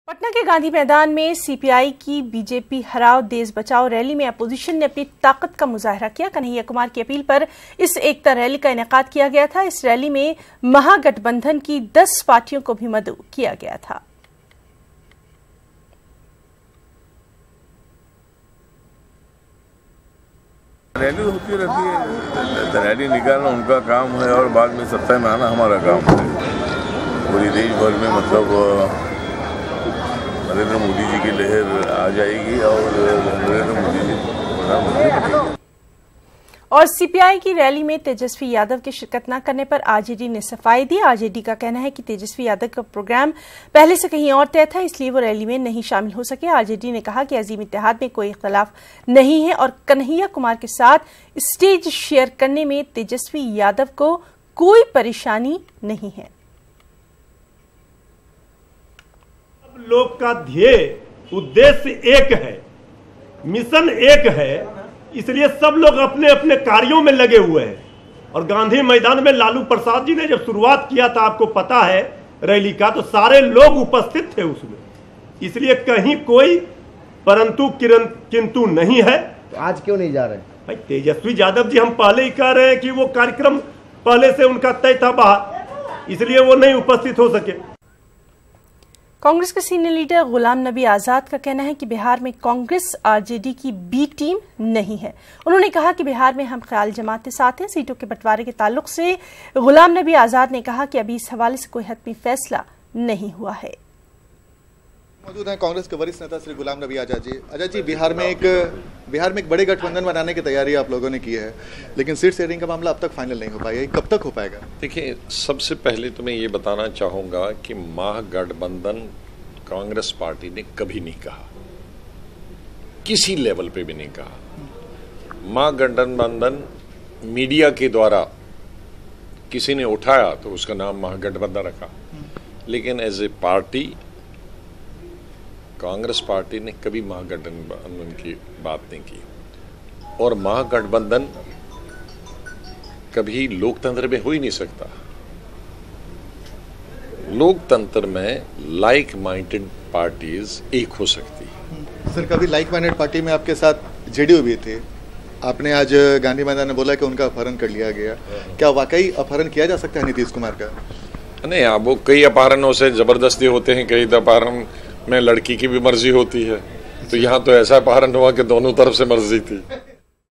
पटना के गांधी मैदान में सीपीआई की बीजेपी हराओ देश बचाओ रैली में अपोजिशन ने अपनी ताकत का मुजाहरा किया। कन्हैया कुमार की अपील पर इस एकता रैली का इनेकाद किया गया था। इस रैली में महागठबंधन की 10 पार्टियों को भी मदऊ किया गया था। रैली होती रहती है, रैली निकालना उनका काम है और बाद में सत्ता में आना हमारा काम है। पूरी देश भर में नरेंद्र मोदी जी की लहर आ जाएगी और नरेंद्र मोदी जी प्रधानमंत्री बनेंगे। और सीपीआई की रैली में तेजस्वी यादव के शिरकत न करने पर आरजेडी ने सफाई दी। आरजेडी का कहना है कि तेजस्वी यादव का प्रोग्राम पहले से कहीं और तय था, इसलिए वो रैली में नहीं शामिल हो सके। आरजेडी ने कहा कि अजीम इत्तेहाद में कोई इख्तलाफ नहीं है और कन्हैया कुमार के साथ स्टेज शेयर करने में तेजस्वी यादव को कोई परेशानी नहीं है। लोग का ध्येय उद्देश्य एक है, मिशन एक है, इसलिए सब लोग अपने अपने कार्यों में लगे हुए हैं। और गांधी मैदान में लालू प्रसाद जी ने जब शुरुआत किया था, आपको पता है रैली का, तो सारे लोग उपस्थित थे उसमें, इसलिए कहीं कोई परंतु किंतु नहीं है। तो आज क्यों नहीं जा रहे भाई? तेजस्वी यादव जी हम पहले ही कह रहे हैं कि वो कार्यक्रम पहले से उनका तय था बाहर, इसलिए वो नहीं उपस्थित हो सके। कांग्रेस के सीनियर लीडर गुलाम नबी आजाद का कहना है कि बिहार में कांग्रेस आरजेडी की बी टीम नहीं है। उन्होंने कहा कि बिहार में हम ख्याल जमात के साथ हैं। सीटों के बंटवारे के ताल्लुक से गुलाम नबी आजाद ने कहा कि अभी इस हवाले से कोई हतमी फैसला नहीं हुआ है। मौजूद हैं कांग्रेस के वरिष्ठ नेता श्री गुलाम नबी आजाद जी। आजाद जी, बिहार में एक बड़े गठबंधन बनाने की तैयारी आप लोगों ने की है, लेकिन सीट शेयरिंग का मामला अब तक फाइनल नहीं हो पाया, ये कब तक हो पाएगा? देखिए, सबसे पहले तो मैं ये बताना चाहूँगा कि महागठबंधन कांग्रेस पार्टी ने कभी नहीं कहा, किसी लेवल पे भी नहीं कहा। महागठबंधन मीडिया के द्वारा किसी ने उठाया तो उसका नाम महागठबंधन रखा, लेकिन as a party Congress party ने कभी महागठबंधन की बात नहीं की। और महागठबंधन कभी लोकतंत्र में हो ही नहीं सकता। लोकतंत्र में लाइक माइंडेड पार्टीज एक हो सकती है। सर, कभी लाइक माइंडेड पार्टी में आपके साथ जेडीयू भी थे, आपने आज गांधी मैदान में बोला कि उनका अपहरण कर लिया गया, क्या वाकई अपहरण किया जा सकता है नीतीश कुमार का? नहीं, अब वो कई अपहरणों से जबरदस्ती होते हैं, कई अपहरण में लड़की की भी मर्जी होती है, तो यहाँ तो ऐसा अपहरण हुआ कि दोनों तरफ से मर्जी थी।